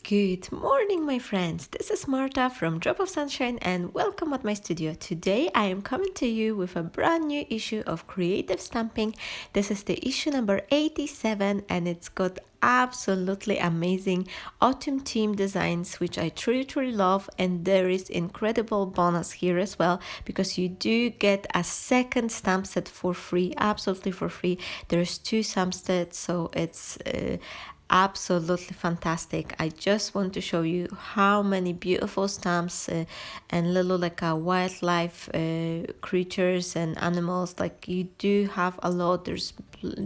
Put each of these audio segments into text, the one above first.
Good morning, my friends. This is Marta from Drop of Sunshine, and welcome at my studio. Today, I am coming to you with a brand new issue of Creative Stamping. This is the issue number 87, and it's got absolutely amazing autumn theme designs, which I truly love. And there is incredible bonus here as well, because you do get a second stamp set for free, absolutely for free. There's two stamp sets, so it's absolutely fantastic. I just want to show you how many beautiful stamps and little like wildlife creatures and animals. Like you do have a lot. There's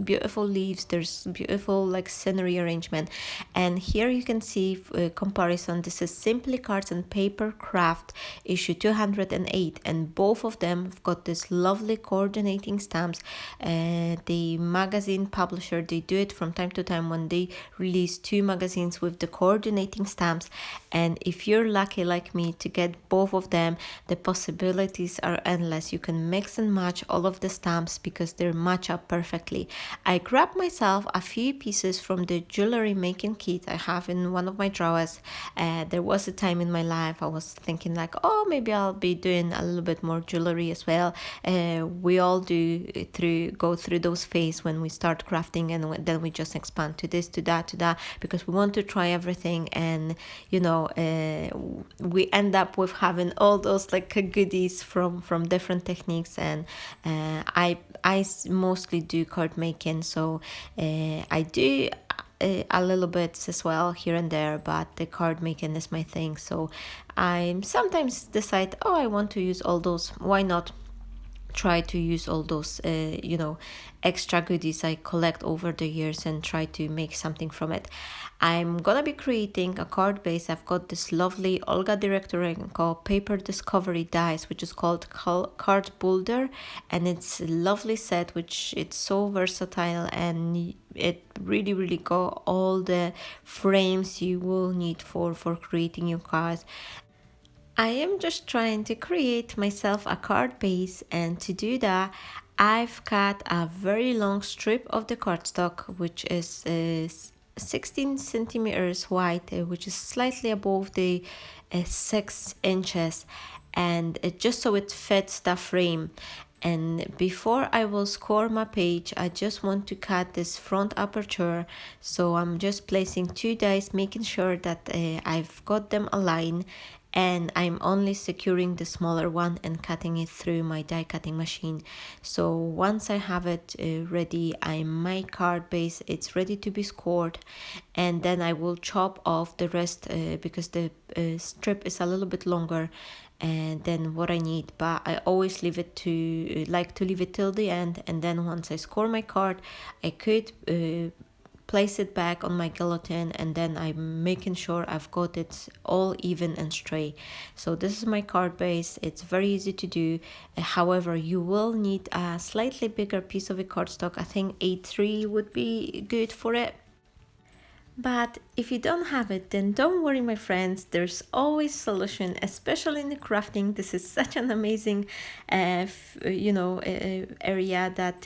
beautiful leaves, there's beautiful like scenery arrangement, and here you can see comparison. This is Simply Cards and Paper Craft issue 208, and both of them have got this lovely coordinating stamps. The magazine publisher, they do it from time to time when they release two magazines with the coordinating stamps, and if you're lucky like me to get both of them, the possibilities are endless. You can mix and match all of the stamps because they match up perfectly. I grabbed myself a few pieces from the jewelry making kit I have in one of my drawers. There was a time in my life I was thinking like, oh, maybe I'll be doing a little bit more jewelry as well. We all do go through those phases when we start crafting, and then we just expand to this, to that, because we want to try everything, and we end up with having all those like goodies from different techniques. And I mostly do card making, so I do a little bit as well here and there, but the card making is my thing. So I sometimes decide, oh, I want to use all those, why not try to use all those extra goodies I collect over the years and try to make something from it. I'm gonna be creating a card base. I've got this lovely Olga Direktorenko paper discovery dice, which is called Card Boulder, and it's a lovely set which it's so versatile, and it really got all the frames you will need for creating your cards. I am just trying to create myself a card base, and to do that, I've cut a very long strip of the cardstock, which is 16 centimeters wide, which is slightly above the 6 inches, and just so it fits the frame. And before I will score my page, I just want to cut this front aperture. So I'm just placing two dice, making sure that I've got them aligned, and I'm only securing the smaller one and cutting it through my die cutting machine. So once I have it ready, my card base, it's ready to be scored, and then I will chop off the rest because the strip is a little bit longer and then what I need, but I always leave it to leave it till the end, and then once I score my card, I could place it back on my guillotine, and then I'm making sure I've got it all even and straight. So this is my card base. It's very easy to do. However, you will need a slightly bigger piece of a cardstock. I think A3 would be good for it. But if you don't have it, then don't worry, my friends. There's always solution, especially in the crafting. This is such an amazing, area that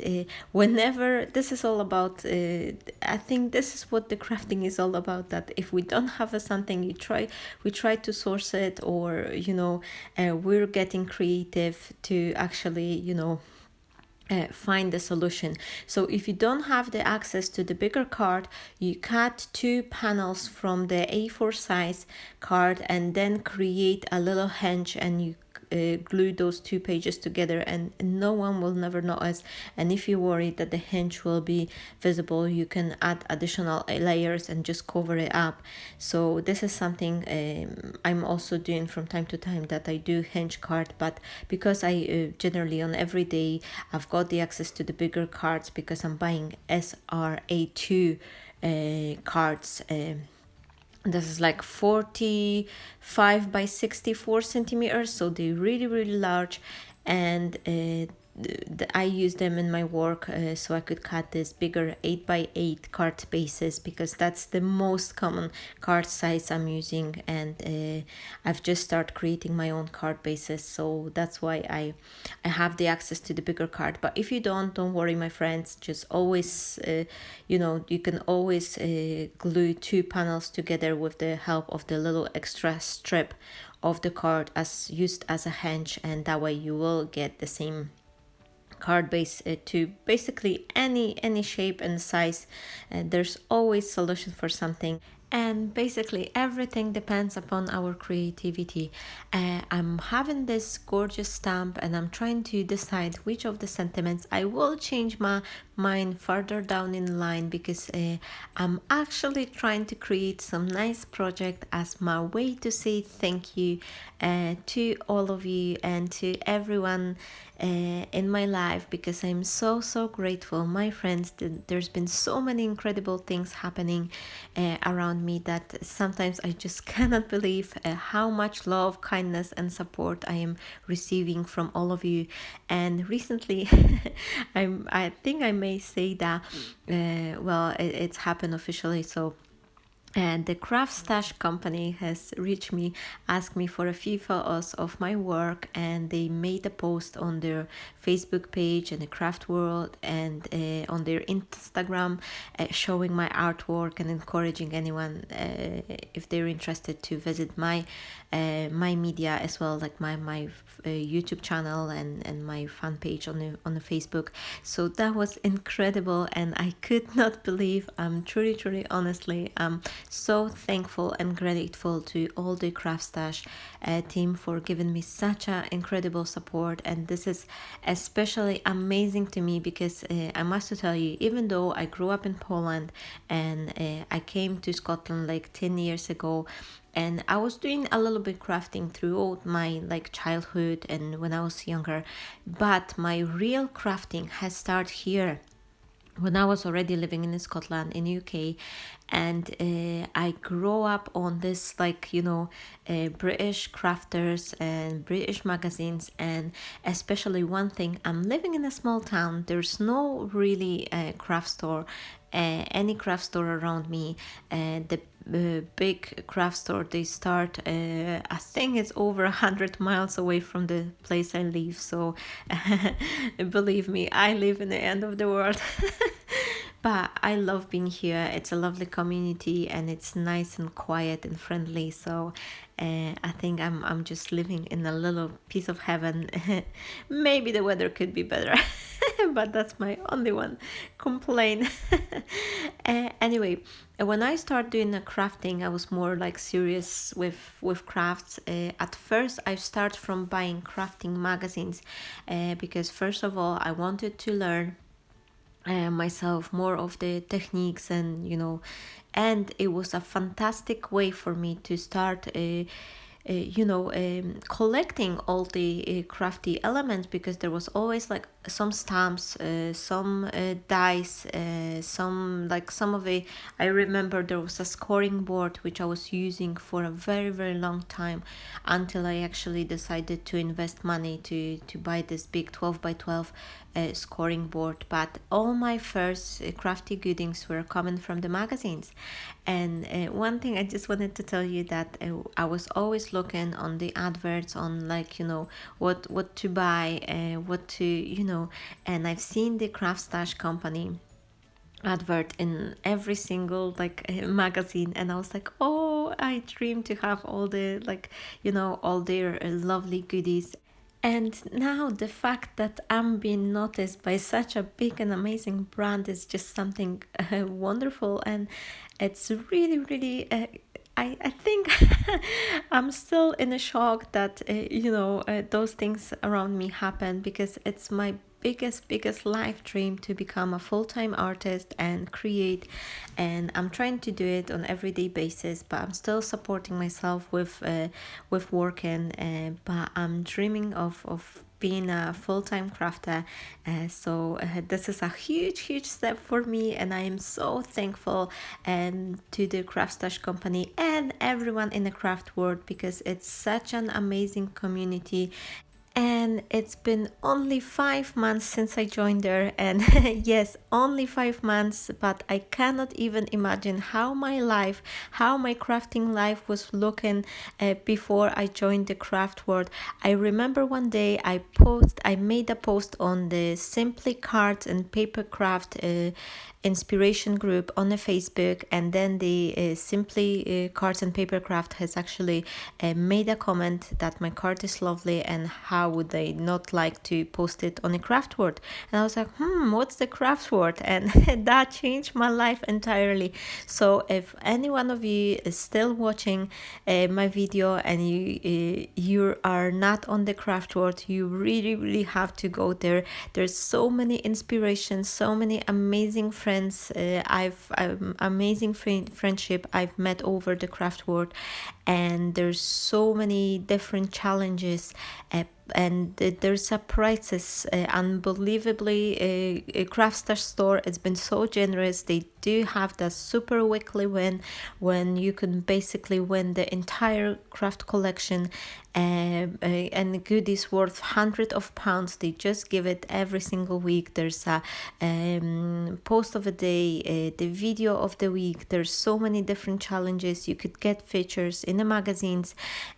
whenever this is all about. I think this is what the crafting is all about. That if we don't have something, we try to source it, or we're getting creative to actually find the solution. So if you don't have the access to the bigger card, you cut two panels from the A4 size card and then create a little hinge, and you glue those two pages together, and no one will never notice. And if you worry that the hinge will be visible, you can add additional layers and just cover it up. So this is something I'm also doing from time to time, that I do hinge card, but because I generally on every day I've got the access to the bigger cards, because I'm buying SRA2 cards. This is like 45 by 64 centimeters, so they're really large, and I use them in my work, so I could cut this bigger 8 by 8 card bases, because that's the most common card size I'm using. And I've just started creating my own card bases, so that's why I have the access to the bigger card. But if you don't worry, my friends. Just always, you can always glue two panels together with the help of the little extra strip of the card as used as a hinge, and that way you will get the same card base to basically any shape and size. There's always solution for something, and basically everything depends upon our creativity. I'm having this gorgeous stamp, and I'm trying to decide which of the sentiments I will change my mind further down in line, because I'm actually trying to create some nice project as my way to say thank you to all of you and to everyone in my life, because I'm so grateful, my friends. There's been so many incredible things happening around me that sometimes I just cannot believe how much love, kindness, and support I am receiving from all of you. And recently, I think I may say that, it's happened officially. So and the Craft Stash company has reached me, asked me for a few photos of my work, and they made a post on their Facebook page and the Craft World, and on their Instagram, showing my artwork and encouraging anyone, if they're interested, to visit my media as well, like my YouTube channel and my fan page on the Facebook. So that was incredible, and I could not believe. I'm truly honestly so thankful and grateful to all the Craft Stash team for giving me such an incredible support. And this is especially amazing to me because I must tell you, even though I grew up in Poland and I came to Scotland like 10 years ago, and I was doing a little bit crafting throughout my like childhood and when I was younger, but my real crafting has started here when I was already living in Scotland, in UK. And I grew up on this, like, British crafters and British magazines. And especially one thing, I'm living in a small town, there's no really craft store, any craft store around me. The big craft store, they start, I think it's over 100 miles away from the place I live. So believe me, I live in the end of the world. But I love being here. It's a lovely community and it's nice and quiet and friendly. So I think I'm just living in a little piece of heaven. Maybe the weather could be better, but that's my only one complaint. Anyway, when I started doing the crafting, I was more like serious with crafts. At first, I started from buying crafting magazines, because first of all, I wanted to learn myself more of the techniques, and it was a fantastic way for me to start collecting all the crafty elements, because there was always like some stamps, some dice, some of it. I remember there was a scoring board which I was using for a very long time, until I actually decided to invest money to buy this big 12 by 12 scoring board. But all my first crafty goodings were coming from the magazines. And one thing I just wanted to tell you, that I was always looking on the adverts on, like, what to buy, what to, and I've seen the Craft Stash company advert in every single like magazine, and I was like, oh, I dream to have all the, like, all their lovely goodies. And now the fact that I'm being noticed by such a big and amazing brand is just something wonderful. And it's really, I think I'm still in a shock that, those things around me happen, because it's my biggest life dream to become a full-time artist and create. And I'm trying to do it on everyday basis, but I'm still supporting myself with working, but I'm dreaming of being a full-time crafter. So this is a huge step for me, and I am so thankful and to the Craft Stash company and everyone in the craft world, because it's such an amazing community. And it's been only 5 months since I joined there, and yes, only 5 months, but I cannot even imagine how my life, how my crafting life was looking before I joined the craft world. I remember one day I made a post on the Simply Cards and Paper Craft inspiration group on the Facebook, and then the Simply Cards and Paper Craft has actually made a comment that my card is lovely and how would they not like to post it on a craft word. And I was like, what's the craft word? And that changed my life entirely. So if any one of you is still watching my video and you are not on the craft word, you really have to go there. There's so many inspirations, so many amazing friends. I've amazing friendship I've met over the craft world, and there's so many different challenges. And there's a prices unbelievably. Craftstar store, it's been so generous. They do have the super weekly win when you can basically win the entire craft collection, and goodies worth hundreds of pounds. They just give it every single week. There's a post of a day, the video of the week. There's so many different challenges. You could get features in the magazines,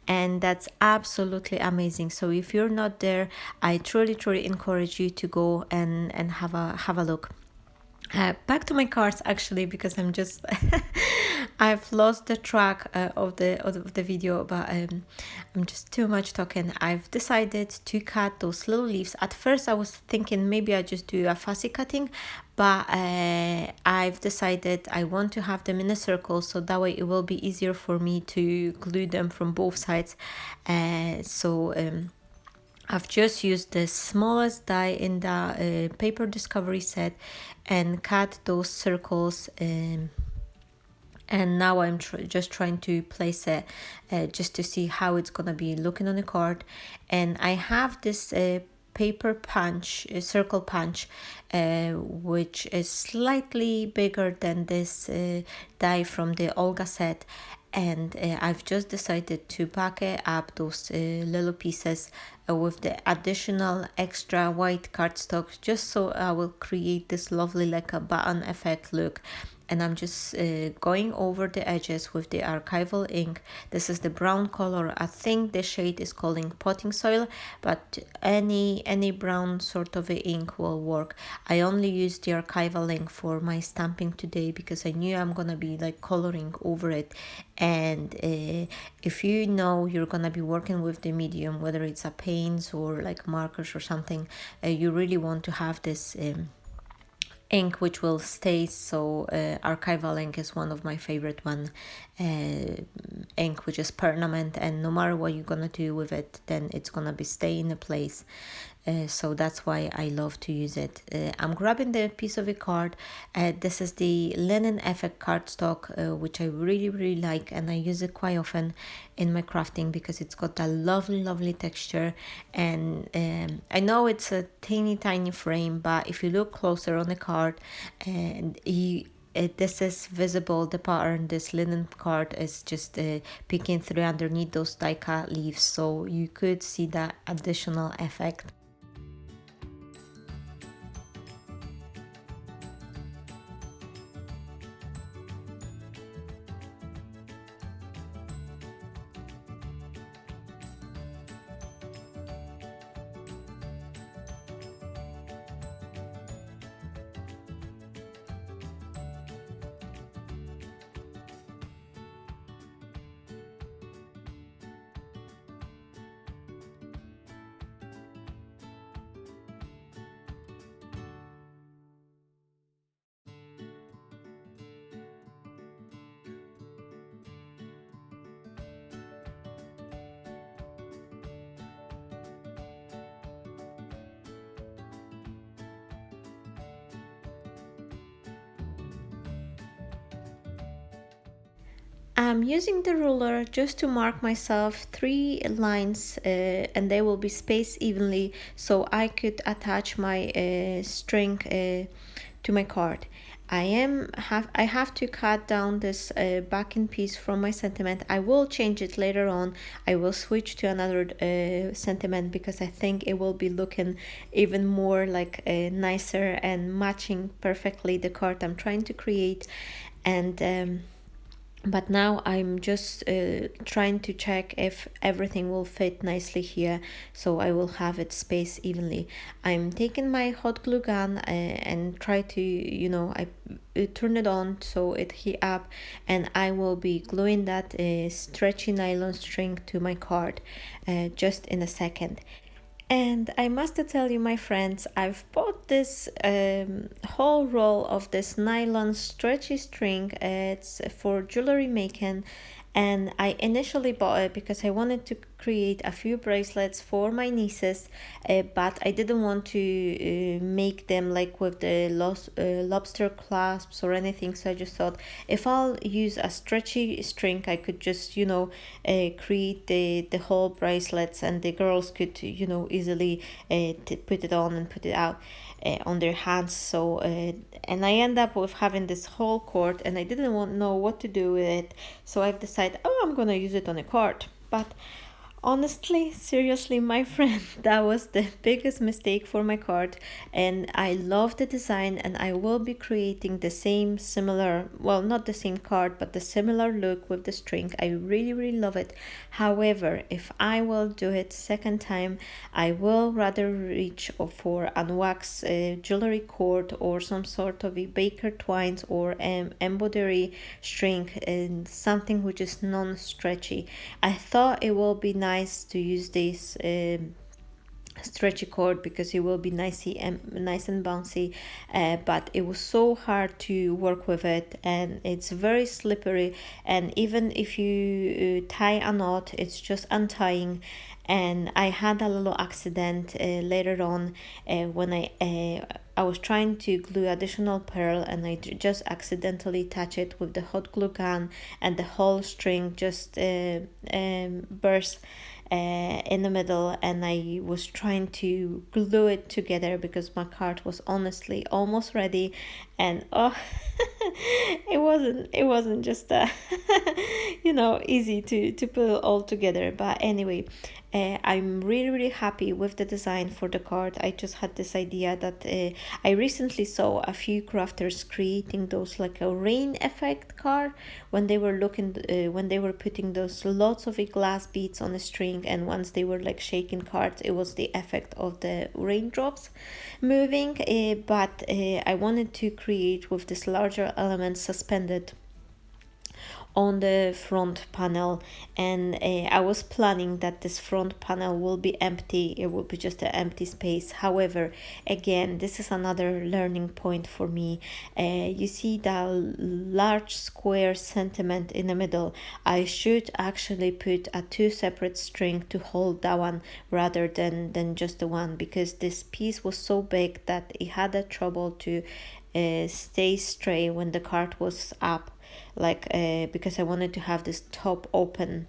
and that's absolutely amazing. So if you're not there, I truly encourage you to go and have a look. Back to my cards, actually, because I'm just I've lost the track of the video, but I'm just too much talking. I've decided to cut those little leaves. At first I was thinking maybe I just do a fussy cutting, but I've decided I want to have them in a circle, so that way it will be easier for me to glue them from both sides. I've just used the smallest die in the paper discovery set and cut those circles, and now I'm just trying to place it just to see how it's gonna be looking on the card. And I have this paper punch, circle punch, which is slightly bigger than this die from the Olga set, and I've just decided to pack it up those little pieces with the additional extra white cardstock, just so I will create this lovely like a button effect look. And I'm just going over the edges with the archival ink. This is the brown color. I think the shade is calling potting soil, but any brown sort of ink will work. I only used the archival ink for my stamping today because I knew I'm gonna be like coloring over it. And if you know you're gonna be working with the medium, whether it's a paints or like markers or something, you really want to have this ink which will stay. So archival ink is one of my favorite one, ink which is permanent, and no matter what you're gonna do with it, then it's gonna be stay in a place. So that's why I love to use it. I'm grabbing the piece of a card. This is the Linen Effect cardstock, which I really like, and I use it quite often in my crafting because it's got a lovely texture. And I know it's a tiny frame, but if you look closer on the card, and this is visible, the pattern. This linen card is just peeking through underneath those die cut leaves, so you could see that additional effect. I'm using the ruler just to mark myself 3 lines, and they will be spaced evenly so I could attach my string to my card. I have to cut down this backing piece from my sentiment. I will change it later on. I will switch to another sentiment because I think it will be looking even more like nicer and matching perfectly the card I'm trying to create. And but now I'm just trying to check if everything will fit nicely here, so I will have it spaced evenly. I'm taking my hot glue gun and try to, I turn it on so it heat up, and I will be gluing that stretchy nylon string to my card just in a second. And I must tell you, my friends, I've bought this whole roll of this nylon stretchy string. It's for jewelry making, and I initially bought it because I wanted to create a few bracelets for my nieces, but I didn't want to make them like with the lobster clasps or anything. So I just thought if I'll use a stretchy string, I could just create the whole bracelets, and the girls could easily put it on and put it out on their hands. So and I end up with having this whole cord, and I didn't know what to do with it. So I've decided, oh, I'm gonna use it on a card. But honestly, seriously, my friend, that was the biggest mistake for my card. And I love the design, and I will be creating the same similar, well, not the same card, but the similar look with the string. I really, really love it. However, if I will do it second time, I will rather reach for a wax jewelry cord or some sort of a baker twines or embroidery string, and something which is non-stretchy. I thought it will be nice to use this stretchy cord because it will be nice and bouncy, but it was so hard to work with it, and it's very slippery, and even if you tie a knot, it's just untying. And I had a little accident later on when I was trying to glue additional pearl, and I just accidentally touch it with the hot glue gun, and the whole string just burst in the middle, and I was trying to glue it together because my card was honestly almost ready, and oh, it wasn't just easy to put it all together. But anyway, I'm really, really happy with the design for the card. I just had this idea that I recently saw a few crafters creating those like a rain effect card when they were when they were putting those lots of glass beads on a string, and once they were like shaking cards, it was the effect of the raindrops moving. But I wanted to create with this larger element suspended on the front panel, and I was planning that this front panel will be empty. It will be just an empty space. However, again, this is another learning point for me. You see that large square sentiment in the middle. I should actually put a two separate string to hold that one rather than just the one, because this piece was so big that it had a trouble to stay straight when the card was up, like because I wanted to have this top open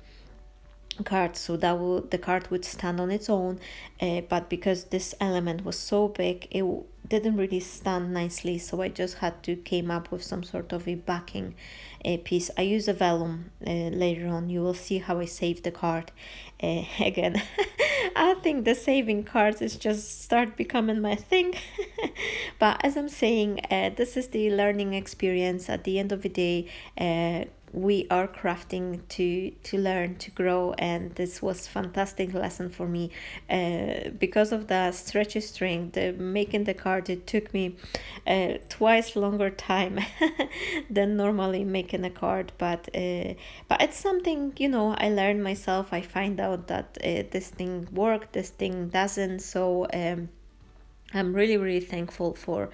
card so that the card would stand on its own, but because this element was so big, it didn't really stand nicely, so I just had to came up with some sort of a backing piece. I use a vellum. Later on you will see how I save the card. Again, I think the saving cards is just start becoming my thing. But as I'm saying, this is the learning experience. At the end of the day, we are crafting to learn, to grow, and this was fantastic lesson for me. Because of the stretchy string, the making the card, it took me twice longer time than normally making a card, but it's something I learned myself. I find out that this thing worked, this thing doesn't. So I'm really, really thankful for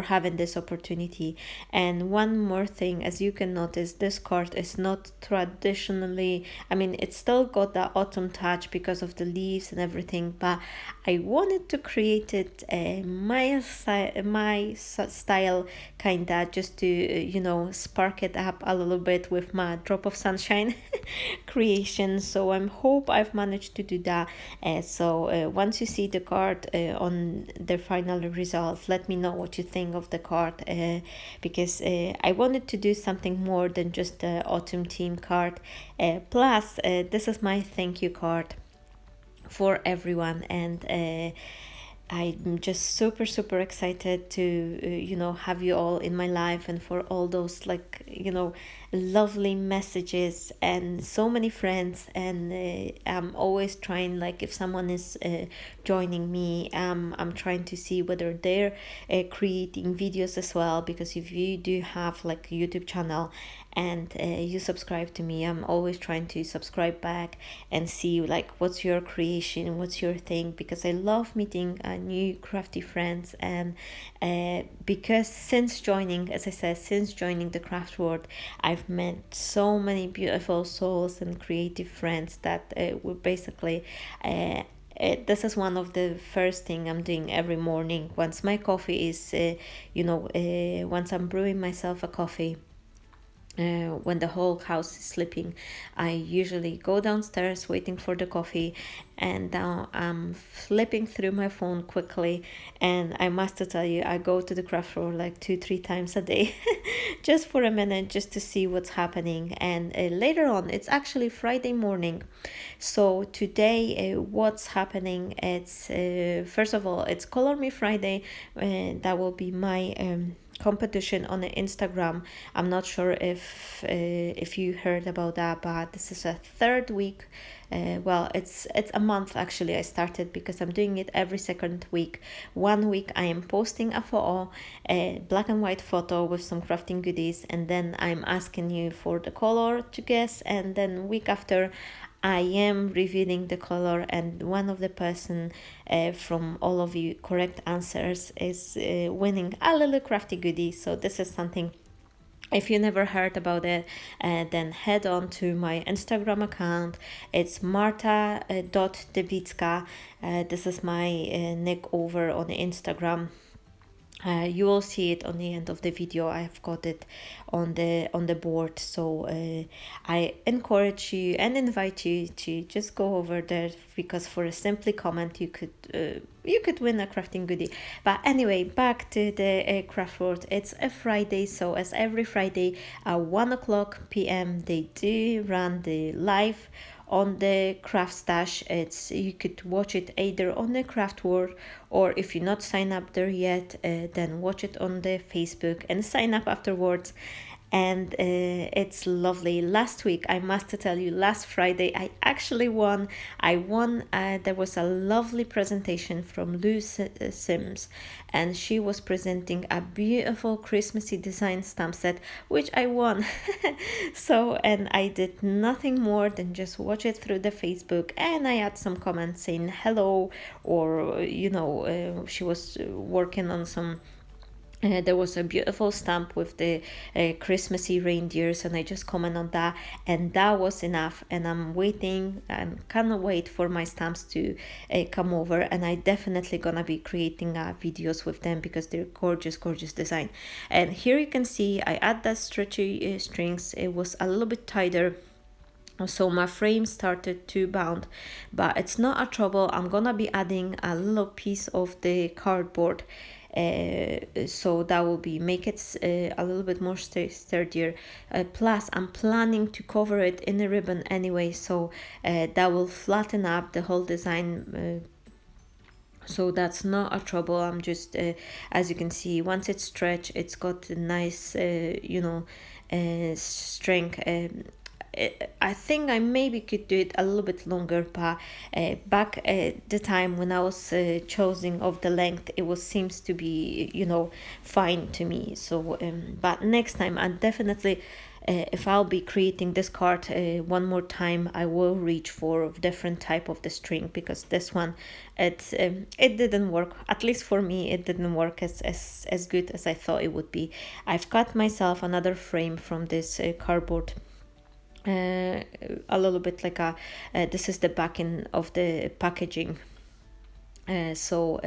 having this opportunity. And one more thing, as you can notice, this card is not traditionally, I mean, it's still got that autumn touch because of the leaves and everything, but I wanted to create it my style, kinda, just to spark it up a little bit with my drop of sunshine creation. So I hope I've managed to do that. So once you see the card on the final result. Let me know what you think of the card, because I wanted to do something more than just the autumn theme card. Plus, this is my thank you card for everyone, and I'm just super excited to have you all in my life, and for all those lovely messages and so many friends. And I'm always trying, like, if someone is joining me, I'm trying to see whether they're creating videos as well, because if you do have like a YouTube channel and you subscribe to me, I'm always trying to subscribe back and see like what's your creation, what's your thing, because I love meeting new crafty friends. And because since joining, as I said, since joining the craft world, I've met so many beautiful souls and creative friends that were basically this is one of the first thing I'm doing every morning. Once my coffee is once I'm brewing myself a coffee, when the whole house is sleeping, I usually go downstairs waiting for the coffee, and now I'm flipping through my phone quickly. And I must tell you, I go to the craft floor like 2-3 times a day just for a minute, just to see what's happening. And later on, it's actually Friday morning, so today what's happening, it's first of all, it's Color Me Friday. That will be my competition on the Instagram. I'm not sure if you heard about that, but this is a third week. Well, it's a month actually. I started because I'm doing it every second week. 1 week I am posting a photo, a black and white photo with some crafting goodies, and then I'm asking you for the color to guess, and then week after I am revealing the color, and one of the person from all of you correct answers is winning a little crafty goodie. So this is something, if you never heard about it, then head on to my Instagram account. It's marta.debicka. This is my nick over on Instagram. You will see it on the end of the video. I have got it on the board, so I encourage you and invite you to just go over there, because for a simply comment you could win a crafting goodie. But anyway, back to the craft world. It's a Friday, so as every Friday at 1:00 p.m. they do run the live on the Craft Stash. It's, you could watch it either on the Craft World, or if you're not signed up there yet, then watch it on the Facebook and sign up afterwards. And it's lovely. Last week, I must tell you, last Friday I actually won. I won. There was a lovely presentation from Lou Sims, and she was presenting a beautiful Christmassy design stamp set, which I won. So, and I did nothing more than just watch it through the Facebook, and I had some comments saying hello, or she was working on some. There was a beautiful stamp with the Christmassy reindeers, and I just comment on that, and that was enough. And I'm waiting and cannot wait for my stamps to come over, and I definitely gonna be creating videos with them, because they're gorgeous design. And here you can see I add that stretchy strings. It was a little bit tighter, so my frame started to bound, but it's not a trouble. I'm gonna be adding a little piece of the cardboard, so that will be make it a little bit more sturdier. Plus I'm planning to cover it in a ribbon anyway, so that will flatten up the whole design, so that's not a trouble. I'm just as you can see, once it's stretched, it's got a nice strength. I think I maybe could do it a little bit longer, but back at the time when I was choosing of the length, it was seems to be fine to me. So but next time I definitely, if I'll be creating this card one more time, I will reach for a different type of the string, because this one, it didn't work. At least for me, it didn't work as good as I thought it would be. I've got myself another frame from this cardboard, a little bit like a this is the backing of the packaging, so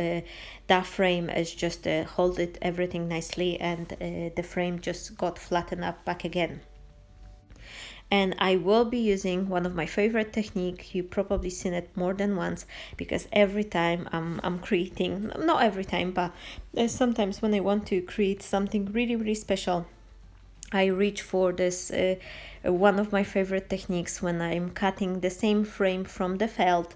that frame is just hold it everything nicely, and the frame just got flattened up back again. And I will be using one of my favorite technique. You probably seen it more than once, because every time I'm creating, not every time, but sometimes when I want to create something really really special, I reach for this one of my favorite techniques when I'm cutting the same frame from the felt,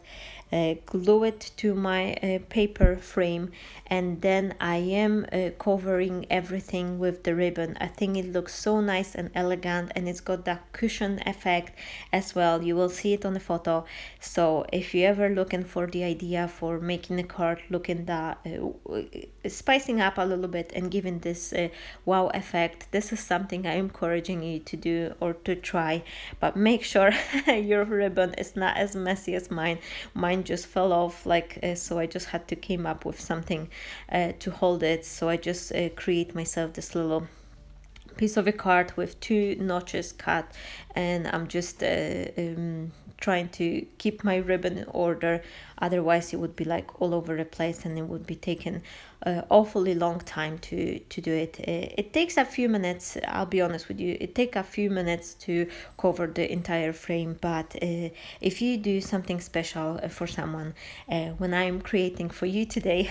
glue it to my paper frame, and then I am covering everything with the ribbon. I think it looks so nice and elegant, and it's got that cushion effect as well. You will see it on the photo. So if you ever looking for the idea for making a card looking that spicing up a little bit and giving this wow effect, this is something I'm encouraging you to do or to try. But make sure your ribbon is not as messy as mine just fell off, like so I just had to came up with something to hold it. So I just create myself this little piece of a card with two notches cut, and I'm just trying to keep my ribbon in order. Otherwise it would be like all over the place, and it would be taking awfully long time to do it. It takes a few minutes, I'll be honest with you, it takes a few minutes to cover the entire frame. But if you do something special for someone, when I'm creating for you today,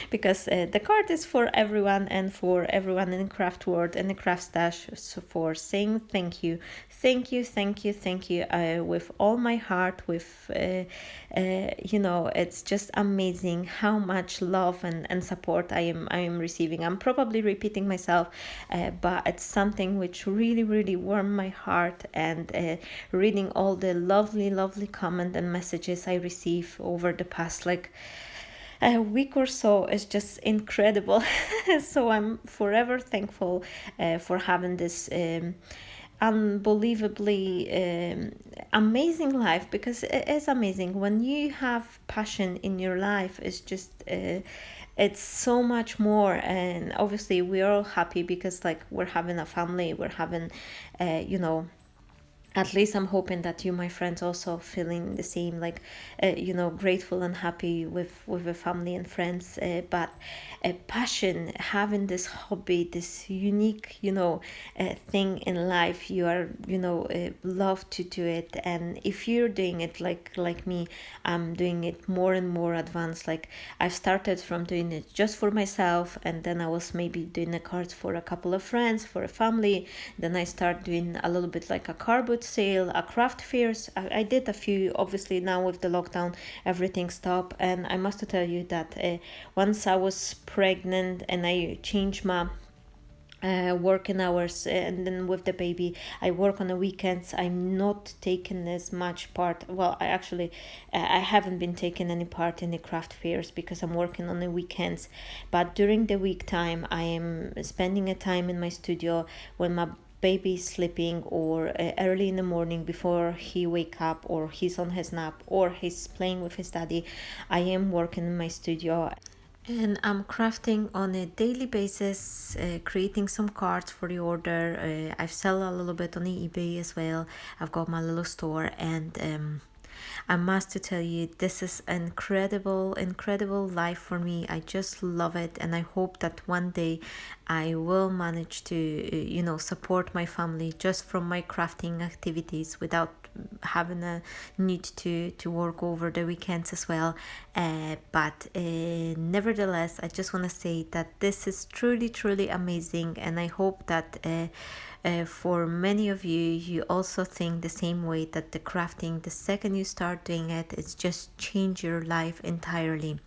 because the card is for everyone, and for everyone in the craft world and the craft stash, so for saying thank you, with all my heart, with it's just amazing how much love and support I am receiving. I'm probably repeating myself, but it's something which really really warmed my heart. And reading all the lovely comment and messages I receive over the past like a week or so is just incredible. So I'm forever thankful for having this unbelievably amazing life, because it is amazing when you have passion in your life. It's just it's so much more. And obviously we're all happy because like we're having a family, we're having at least I'm hoping that you, my friends, also feeling the same, like grateful and happy with the family and friends. But passion, having this hobby, this unique thing in life, you are love to do it. And if you're doing it like me, I'm doing it more and more advanced. Like I've started from doing it just for myself, and then I was maybe doing the cards for a couple of friends, for a family. Then I start doing a little bit like a card boot sale, a craft fairs. I did a few. Obviously now with the lockdown everything stopped, and I must tell you that once I was pregnant and I changed my working hours, and then with the baby I work on the weekends. I'm not taking as much part. Well, I haven't been taking any part in the craft fairs because I'm working on the weekends. But during the week time I am spending a time in my studio when my baby is sleeping, or early in the morning before he wake up, or he's on his nap, or he's playing with his daddy. I am working in my studio, and I'm crafting on a daily basis, creating some cards for the order. I sell a little bit on the eBay as well. I've got my little store, and I must to tell you, this is incredible life for me. I just love it, and I hope that one day I will manage to, support my family just from my crafting activities without having a need to work over the weekends as well. But nevertheless, I just want to say that this is truly amazing, and I hope that for many of you, you also think the same way, that the crafting, the second you start doing it, it's just change your life entirely.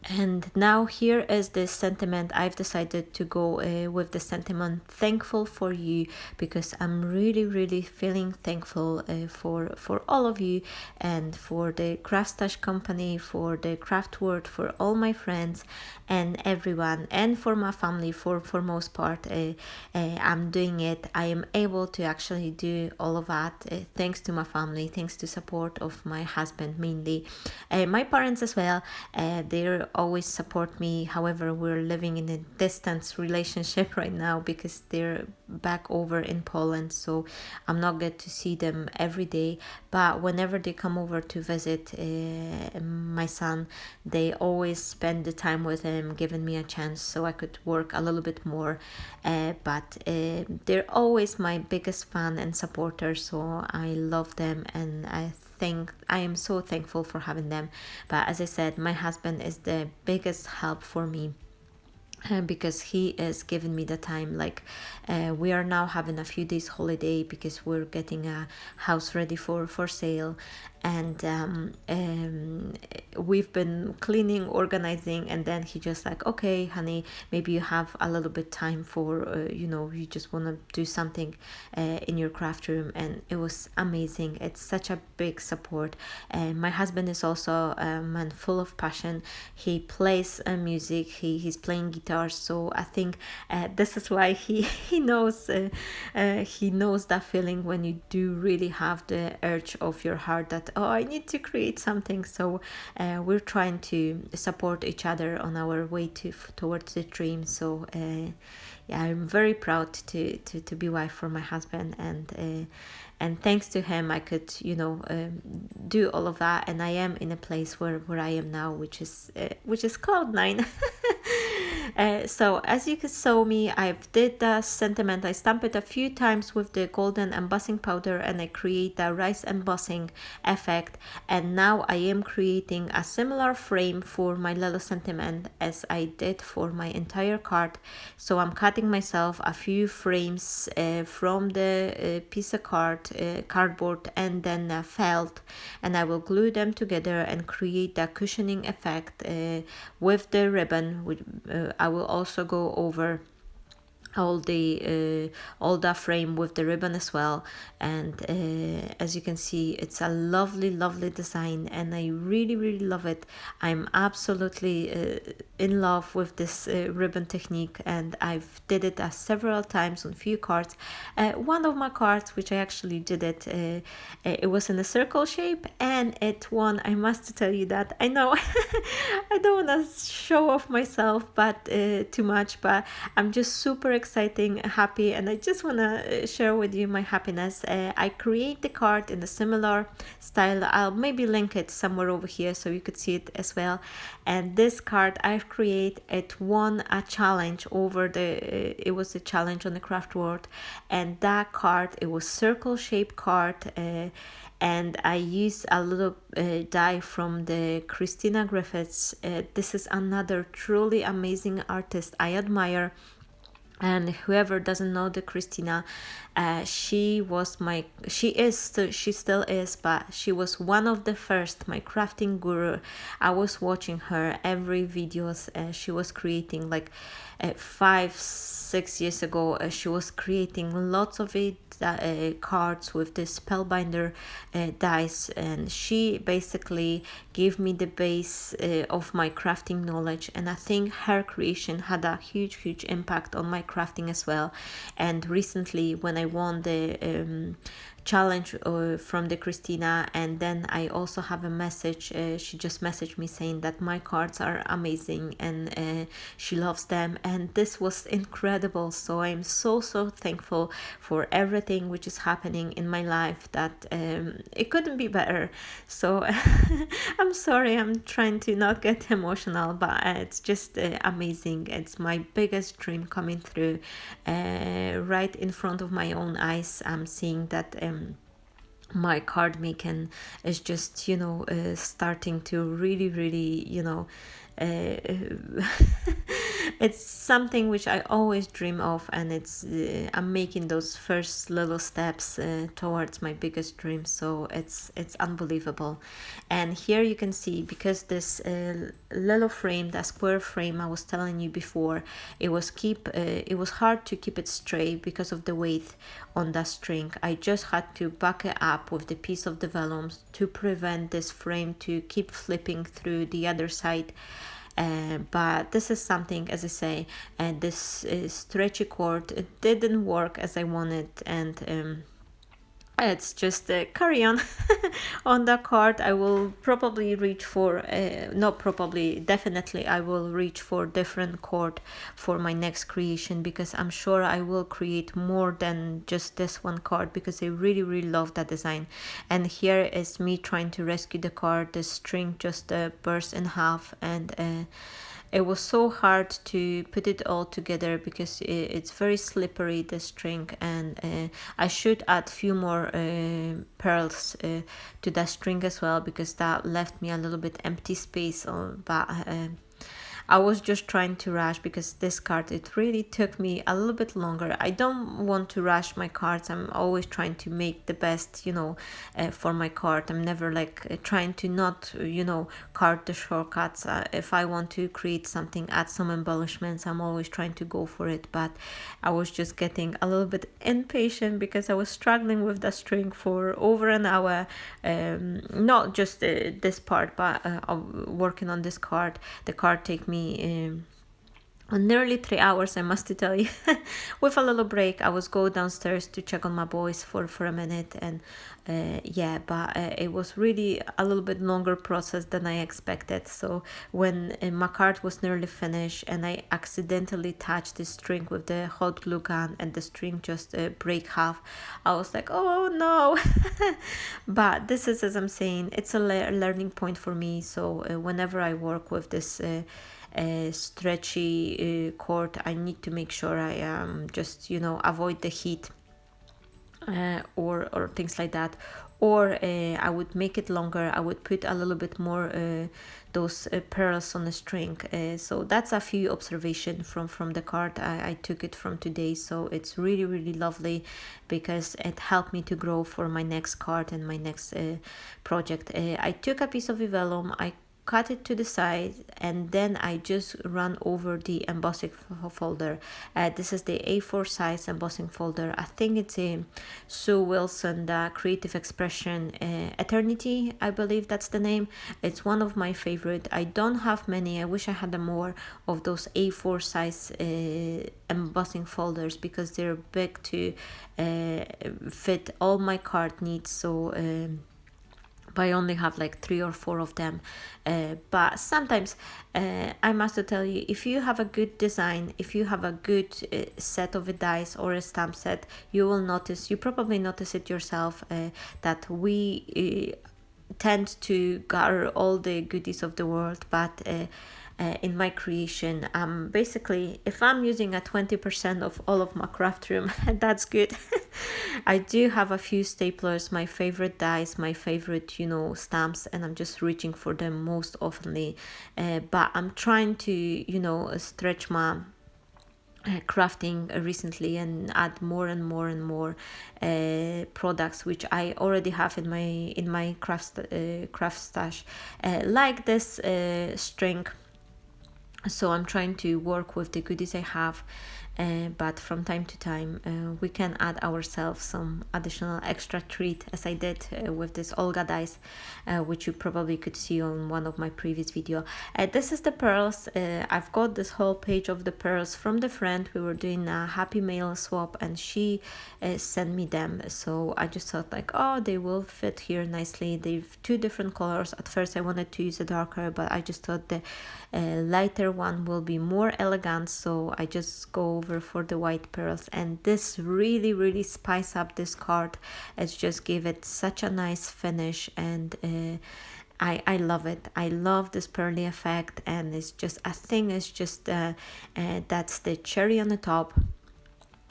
And now here is the sentiment. I've decided to go with the sentiment thankful for you, because I'm really feeling thankful for all of you, and for the Craft Stash company, for the craft world, for all my friends and everyone, and for my family. For most part, I'm doing it. I am able to actually do all of that thanks to my family, thanks to support of my husband mainly, my parents as well. They're always support me. However, we're living in a distance relationship right now because they're back over in Poland, so I'm not get to see them every day. But whenever they come over to visit my son, they always spend the time with him, giving me a chance so I could work a little bit more. But they're always my biggest fan and supporter, so I love them, and I think I am so thankful for having them. But as I said, my husband is the biggest help for me, because he is giving me the time. Like, we are now having a few days holiday because we're getting a house ready for sale, and we've been cleaning, organizing, and then he just like, okay honey, maybe you have a little bit time for you just want to do something in your craft room. And it was amazing. It's such a big support. And my husband is also a man full of passion. He plays music, he's playing guitar, so I think this is why he knows that feeling when you do really have the urge of your heart that, oh, I need to create something. So we're trying to support each other on our way towards the dream. So yeah, I'm very proud to be wife for my husband, and thanks to him I could do all of that, and I am in a place where I am now, which is cloud nine. So as you saw me, I've did the sentiment. I stamp it a few times with the golden embossing powder, and I create the rice embossing effect. And now I am creating a similar frame for my little sentiment as I did for my entire card. So I'm cutting myself a few frames from the piece of cardboard, and then felt, and I will glue them together and create the cushioning effect with the ribbon. I will also go over all the frame with the ribbon as well. And as you can see, it's a lovely design, and I really love it. I'm absolutely in love with this ribbon technique, and I've did it several times on few cards. One of my cards, which I actually did it was in a circle shape, and it won. I must tell you that, I know I don't want to show off myself but too much, but I'm just super exciting, happy, and I just want to share with you my happiness. I create the card in a similar style. I'll maybe link it somewhere over here so you could see it as well. And this card I've created, it won a challenge over it was a challenge on the craft world, and that card, it was circle shaped card. And I used a little die from the Christina Griffiths. This is another truly amazing artist I admire. And whoever doesn't know the Christina, she still is, but she was one of the first, my crafting guru. I was watching her every videos she was creating, like 5-6 years ago. She was creating lots of it, cards with the spellbinder dice, and she basically gave me the base of my crafting knowledge. And I think her creation had a huge impact on my crafting as well. And recently, when I won the challenge from the Christina, and then I also have a message, she just messaged me saying that my cards are amazing, and she loves them, and this was incredible. So I'm so thankful for everything which is happening in my life, that it couldn't be better. So I'm sorry, I'm trying to not get emotional, but it's just amazing. It's my biggest dream coming through right in front of my own eyes. I'm seeing that my card making is just starting to really it's something which I always dream of, and it's I'm making those first little steps towards my biggest dream. So it's unbelievable. And here you can see, because this little frame, the square frame I was telling you before, it was hard to keep it straight because of the weight on the string. I just had to back it up with the piece of the vellum to prevent this frame to keep flipping through the other side. But this is something, as I say, this stretchy cord, it didn't work as I wanted, and it's just carry on. On the card I will probably reach for not probably, definitely I will reach for different card for my next creation, because I'm sure I will create more than just this one card, because I really really love that design. And here is me trying to rescue the card. The string just burst in half, and it was so hard to put it all together because it's very slippery, the string, and I should add few more pearls to that string as well, because that left me a little bit empty space on. But I was just trying to rush, because this card, it really took me a little bit longer. I don't want to rush my cards. I'm always trying to make the best, for my card. I'm never like trying to not, card the shortcuts. If I want to create something, add some embellishments, I'm always trying to go for it. But I was just getting a little bit impatient, because I was struggling with the string for over an hour. Not just this part, but working on this card. The card take me nearly 3 hours, I must tell you. With a little break, I was go downstairs to check on my boys for a minute, and but it was really a little bit longer process than I expected. So when my card was nearly finished and I accidentally touched the string with the hot glue gun, and the string just break half, I was like, oh no. But this is, as I'm saying, it's a learning point for me. So whenever I work with this stretchy cord, I need to make sure I just avoid the heat or things like that. Or I would make it longer. I would put a little bit more those pearls on the string. So that's a few observation from the card. I took it from today, so it's really really lovely, because it helped me to grow for my next card and my next project. I took a piece of vellum, I cut it to the side, and then I just run over the embossing folder. This is the A4 size embossing folder. I think it's a Sue Wilson, the Creative Expression Eternity, I believe that's the name. It's one of my favorite. I don't have many. I wish I had more of those A4 size embossing folders, because they're big to fit all my card needs. So but I only have like 3 or 4 of them. But sometimes I must tell you, if you have a good design, if you have a good set of a dies or a stamp set, you will notice, you probably notice it yourself, that we tend to gather all the goodies of the world. But in my creation, basically, if I'm using a 20% of all of my craft room, that's good. I do have a few staplers, my favorite dies, my favorite stamps, and I'm just reaching for them most oftenly. But I'm trying to stretch my crafting recently, and add more and more and more products, which I already have in my craft stash, like this string. So I'm trying to work with the goodies I have, but from time to time we can add ourselves some additional extra treat, as I did with this Olga dice, which you probably could see on one of my previous video. This is the pearls. I've got this whole page of the pearls from the friend. We were doing a happy mail swap, and she sent me them. So I just thought like, oh, they will fit here nicely. They've 2 different colors. At first I wanted to use a darker, but I just thought the lighter one will be more elegant, so I just go over for the white pearls, and this really really spice up this card. It's just give it such a nice finish, and I love it. I love this pearly effect, and it's just, I think it's just that's the cherry on the top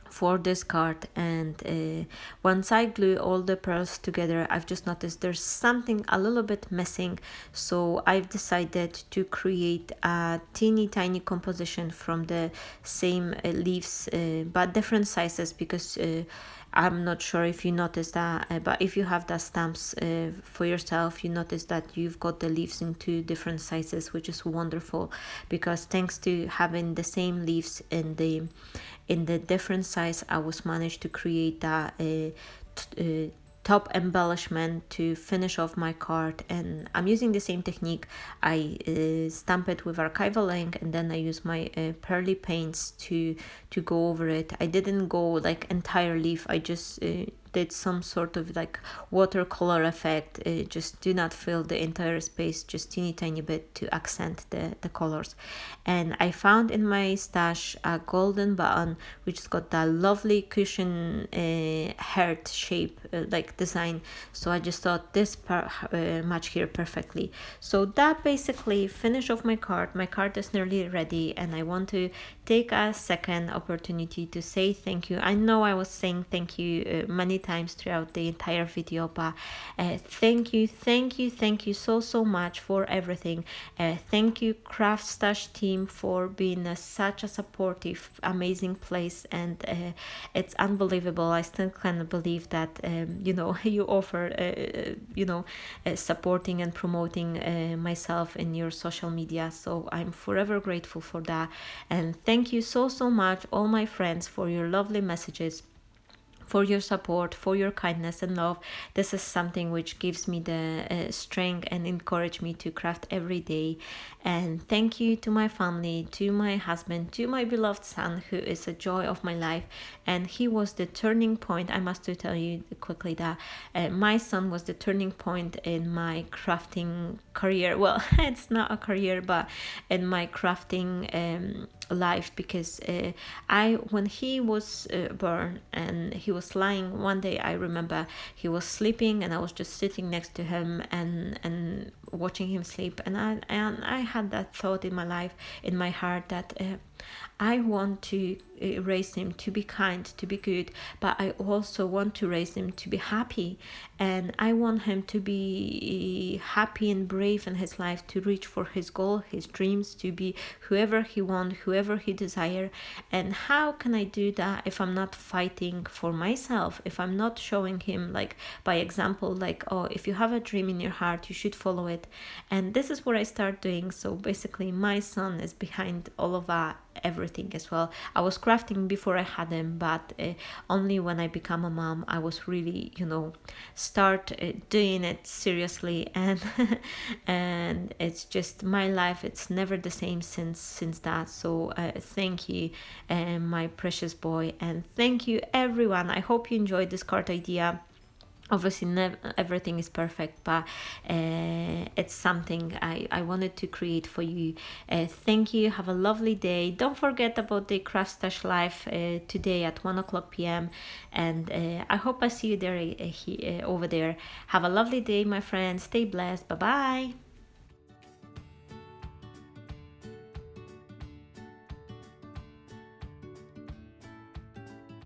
for this card. And once I glue all the pearls together, I've just noticed there's something a little bit missing, so I've decided to create a teeny tiny composition from the same leaves, but different sizes, because I'm not sure if you noticed that, but if you have the stamps for yourself, you notice that you've got the leaves in 2 different sizes, which is wonderful, because thanks to having the same leaves in the different size, I was managed to create that top embellishment to finish off my card. And I'm using the same technique. I stamp it with archival ink, and then I use my pearly paints to go over it. I didn't go like entire leaf. I just did some sort of like watercolor effect. Just do not fill the entire space, just teeny tiny bit to accent the colors. And I found in my stash a golden button which has got that lovely cushion heart shape like design. So I just thought this match here perfectly. So that basically finish off my card. My card is nearly ready, and I want to take a second opportunity to say thank you. I know I was saying thank you many times throughout the entire video, but thank you so much for everything. Thank you Craft Stash team for being such a supportive, amazing place, and it's unbelievable. I still can't believe that you offer supporting and promoting myself in your social media. So I'm forever grateful for that, and thank you so much all my friends for your lovely messages, for your support, for your kindness and love. This is something which gives me the strength and encourage me to craft every day. And thank you to my family, to my husband, to my beloved son, who is a joy of my life. And he was the turning point. I must tell you quickly that my son was the turning point in my crafting career. Well, it's not a career, but in my crafting life, because when he was born and he was lying one day, I remember he was sleeping and I was just sitting next to him and watching him sleep, and I had that thought in my heart that I want to raise him to be kind, to be good, but I also want to raise him to be happy. And I want him to be happy and brave in his life, to reach for his goal, his dreams, to be whoever he wants, whoever he desires. And how can I do that if I'm not fighting for myself, if I'm not showing him, like, by example, like, oh, if you have a dream in your heart, you should follow it. And this is what I start doing. So basically my son is behind all of that, everything as well. I was crafting before I had him, but only when I become a mom I was really start doing it seriously. And and it's just my life, it's never the same since that. So thank you, my precious boy, and thank you everyone. I hope you enjoyed this card idea. Obviously everything is perfect, but it's something I wanted to create for you. Thank you, have a lovely day. Don't forget about the Craft Stash live today at 1:00 p.m. and I hope I see you there over there. Have a lovely day, my friends. Stay blessed. Bye bye.